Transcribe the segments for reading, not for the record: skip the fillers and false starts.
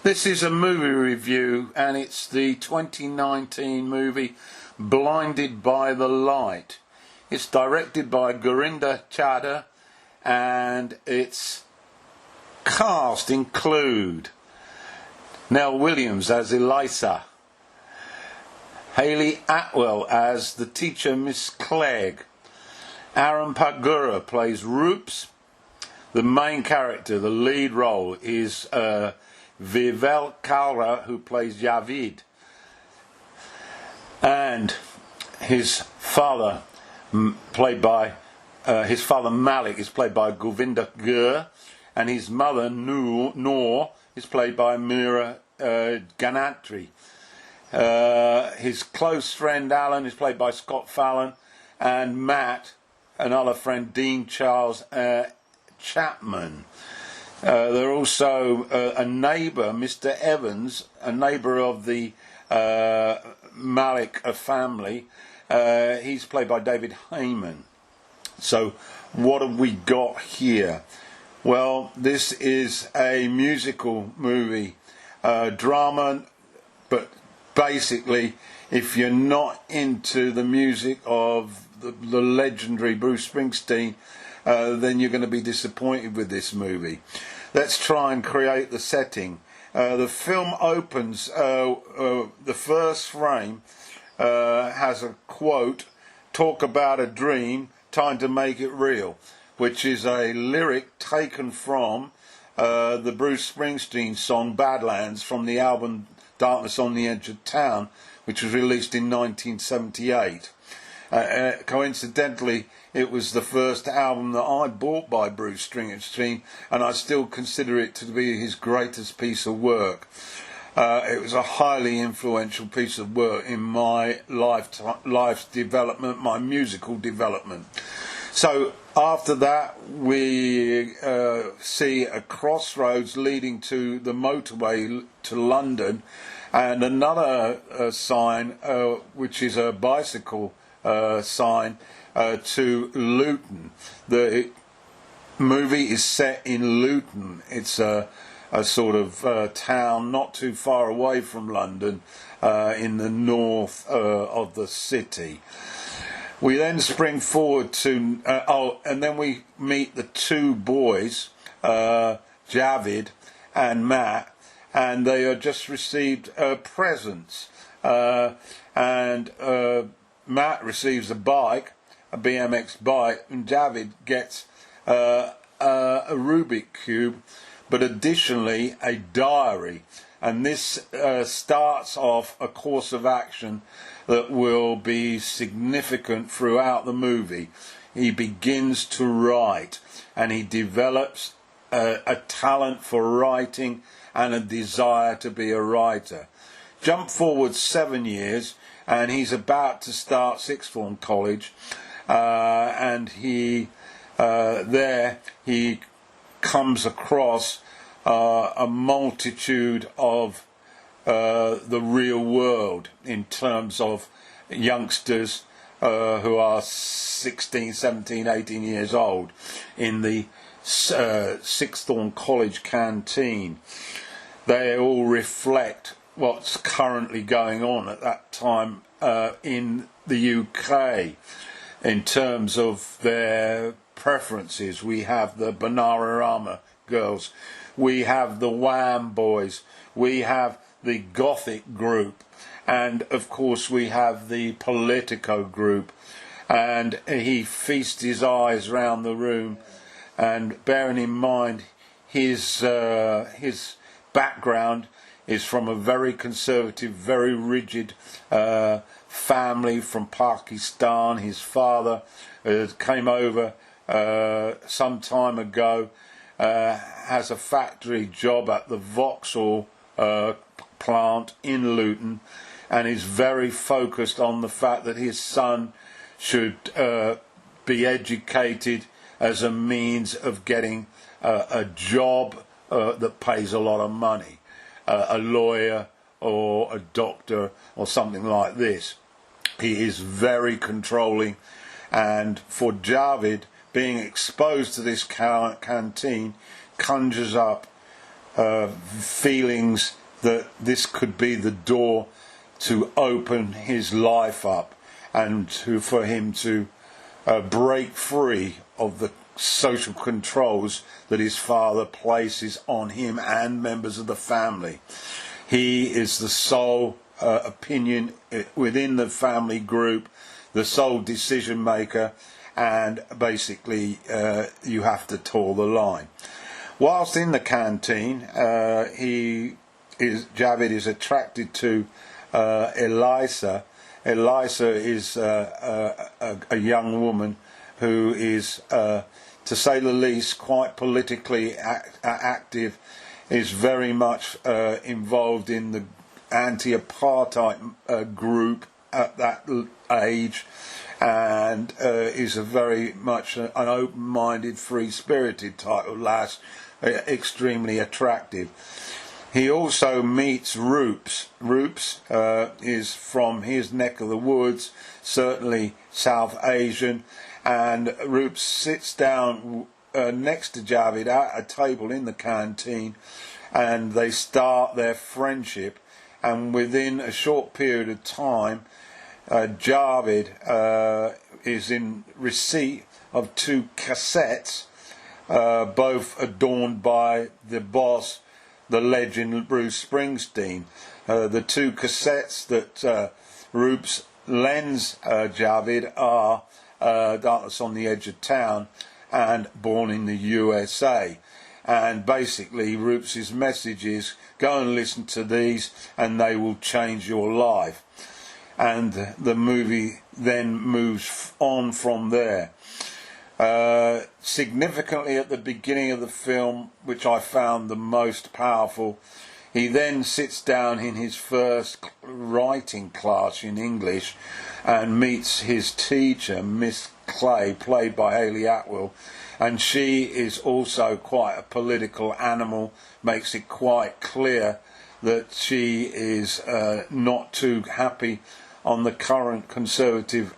This is a movie review, and it's the 2019 movie Blinded by the Light. It's directed by Gurinder Chadha, and its cast include Nell Williams as Elisa, Hayley Atwell as the teacher Miss Clegg, Aaron Pagura plays Roops. The main character, the lead role, is Vivel Kaura, who plays Javid, and his father, his father Malik, is played by Govinda Gur, and his mother Noor is played by Meera Ganatri. His close friend Alan is played by Scott Fallon, and Matt, another friend, Dean Charles Chapman. There are also a neighbour, Mr. Evans, a neighbour of the Malik family. He's played by David Heyman. So what have we got here? Well, this is a musical movie, drama, but basically, if you're not into the music of the legendary Bruce Springsteen, then you're going to be disappointed with this movie. Let's try and create the setting. The film opens, the first frame has a quote, "Talk about a dream, time to make it real," which is a lyric taken from the Bruce Springsteen song Badlands from the album Darkness on the Edge of Town, which was released in 1978. Coincidentally, it was the first album that I bought by Bruce Springsteen, and I still consider it to be his greatest piece of work. It was a highly influential piece of work in my life's development, my musical development. So after that, we see a crossroads leading to the motorway to London, and another sign, which is a bicycle sign, to Luton. The movie is set in Luton. It's a sort of town not too far away from London, in the north of the city. We then spring forward to and then we meet the two boys, Javid and Matt, and they are just received presents, and Matt receives a bike, a BMX bike, and Javid gets a Rubik cube, but additionally a diary. And this starts off a course of action that will be significant throughout the movie. He begins to write, and he develops a talent for writing and a desire to be a writer. Jump forward 7 years, and he's about to start sixth form college, and he comes across a multitude of the real world in terms of youngsters who are 16, 17, 18 years old in the sixth form college canteen. They all reflect what's currently going on at that time in the UK in terms of their preferences. We have the Bananarama girls, we have the Wham boys, we have the Gothic group, and of course we have the Politico group. And he feasts his eyes round the room, and bearing in mind his background is from a very conservative, very rigid family from Pakistan. His father came over some time ago, has a factory job at the Vauxhall plant in Luton, and is very focused on the fact that his son should be educated as a means of getting a job that pays a lot of money, a lawyer or a doctor or something like this. He is very controlling, and for Javid, being exposed to this canteen conjures up feelings that this could be the door to open his life up and for him to break free of the social controls that his father places on him and members of the family. He is the sole opinion within the family group, the sole decision maker, and basically you have to toe the line. Whilst in the canteen, Javid is attracted to Elisa. Elisa is a young woman who is, to say the least, quite politically active, is very much involved in the anti-apartheid group at that age, and is a very much an open-minded, free-spirited type of lass, extremely attractive. He also meets Roops. Roops is from his neck of the woods, certainly South Asian, and Roops sits down next to Javid at a table in the canteen, and they start their friendship, and within a short period of time Javid is in receipt of 2 cassettes, both adorned by the boss, the legend Bruce Springsteen. The 2 cassettes that Roops lends Javid are Darkness on the Edge of Town and Born in the USA. And basically Roops' message is, go and listen to these and they will change your life. And the movie then moves on from there. Significantly at the beginning of the film, which I found the most powerful, he then sits down in his first writing class in English and meets his teacher, Miss Clay, played by Hayley Atwell, and she is also quite a political animal, makes it quite clear that she is not too happy on the current Conservative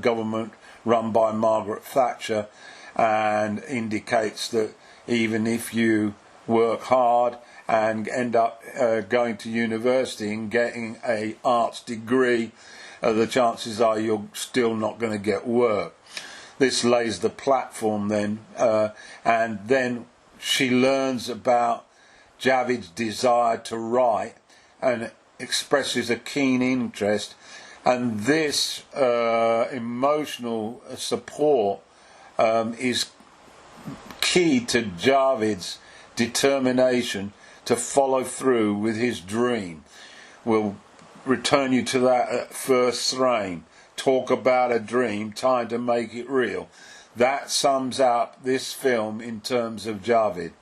government run by Margaret Thatcher, and indicates that even if you work hard and end up going to university and getting an arts degree, the chances are you're still not going to get work. This lays the platform then, and then she learns about Javid's desire to write and expresses a keen interest, and this emotional support is key to Javid's determination to follow through with his dream. We'll return you to that at first frame. Talk about a dream, time to make it real. That sums up this film in terms of Javid.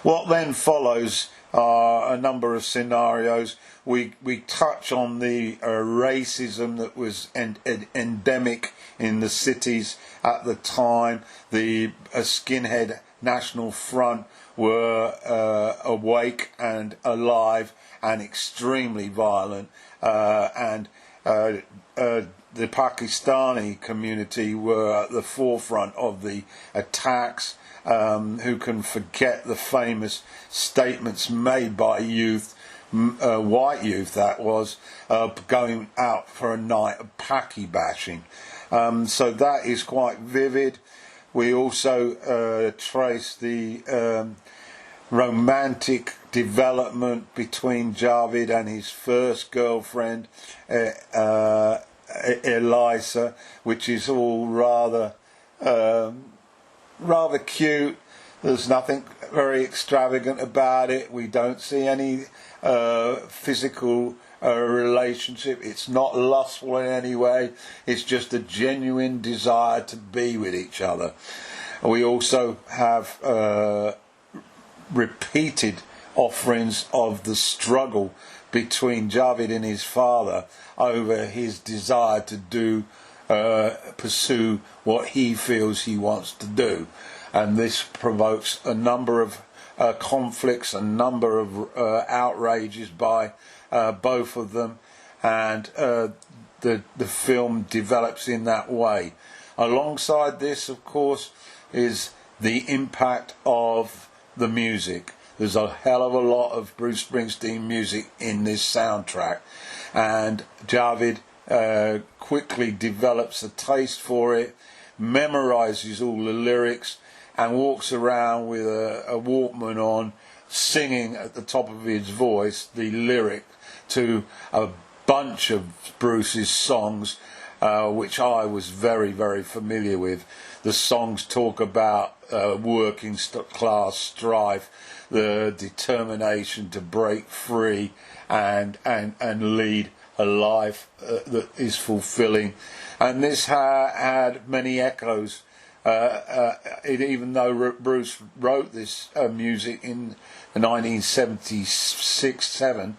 What then follows are a number of scenarios. We touch on the racism that was endemic in the cities at the time. The skinhead National Front were awake and alive and extremely violent, and the Pakistani community were at the forefront of the attacks. Who can forget the famous statements made by youth, white youth that was, going out for a night of Paki bashing. So that is quite vivid. We also trace the romantic development between Javid and his first girlfriend, Elisa, which is all rather cute. There's nothing very extravagant about it. We don't see any physical relationship. It's not lustful in any way. It's just a genuine desire to be with each other. We also have repeated offerings of the struggle between Javid and his father over his desire to pursue what he feels he wants to do, and this provokes a number of conflicts, a number of outrages by both of them, and the film develops in that way. Alongside this, of course, is the impact of the music. there's a hell of a lot of Bruce Springsteen music in this soundtrack, and Javid quickly develops a taste for it, memorises all the lyrics, and walks around with a Walkman on, singing at the top of his voice the lyric to a bunch of Bruce's songs, which I was very, very familiar with. The songs talk about working class strife, the determination to break free and lead a life that is fulfilling. And this had many echoes. Even though Bruce wrote this music in 1976-7,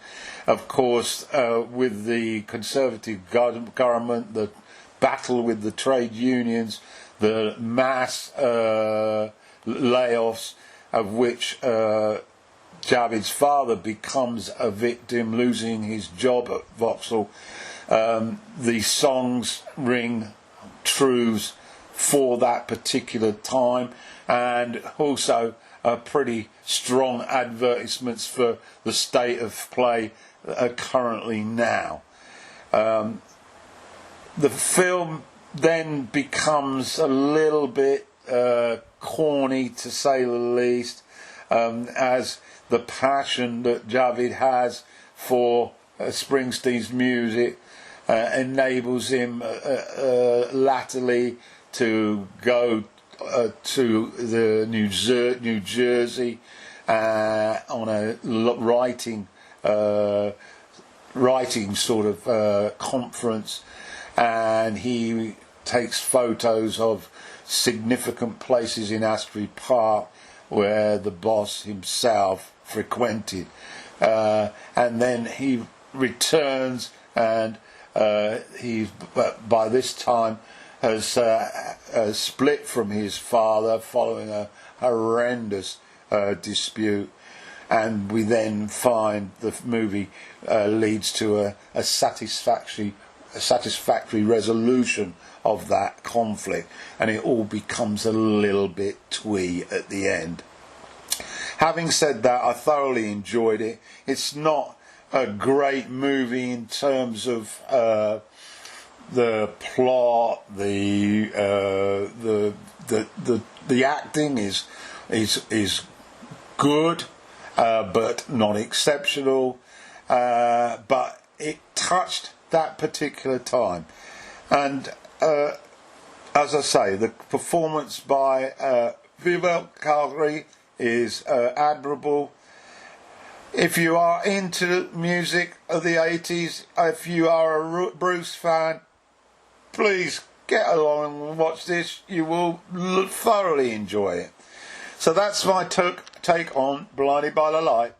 of course, with the Conservative government, the battle with the trade unions, the mass layoffs, of which Javid's father becomes a victim, losing his job at Vauxhall, the songs ring truths for that particular time, and also pretty strong advertisements for the state of play currently now. The film then becomes a little bit corny, to say the least, as the passion that Javid has for Springsteen's music enables him latterly to go to the New Jersey on a writing sort of conference, and he takes photos of significant places in Asbury Park where the boss himself frequented, and then he returns, and he by this time has split from his father following a horrendous dispute, and we then find the movie leads to a satisfactory resolution of that conflict, and it all becomes a little bit twee at the end. Having said that, I thoroughly enjoyed it. It's not a great movie in terms of the plot, the acting is good, but not exceptional. But it touched that particular time, and as I say, the performance by Vivel Calgary is admirable. If you are into music of the 80s, if you are a Bruce fan, please get along and watch this. You will thoroughly enjoy it. So that's my take on Blinded by the Light.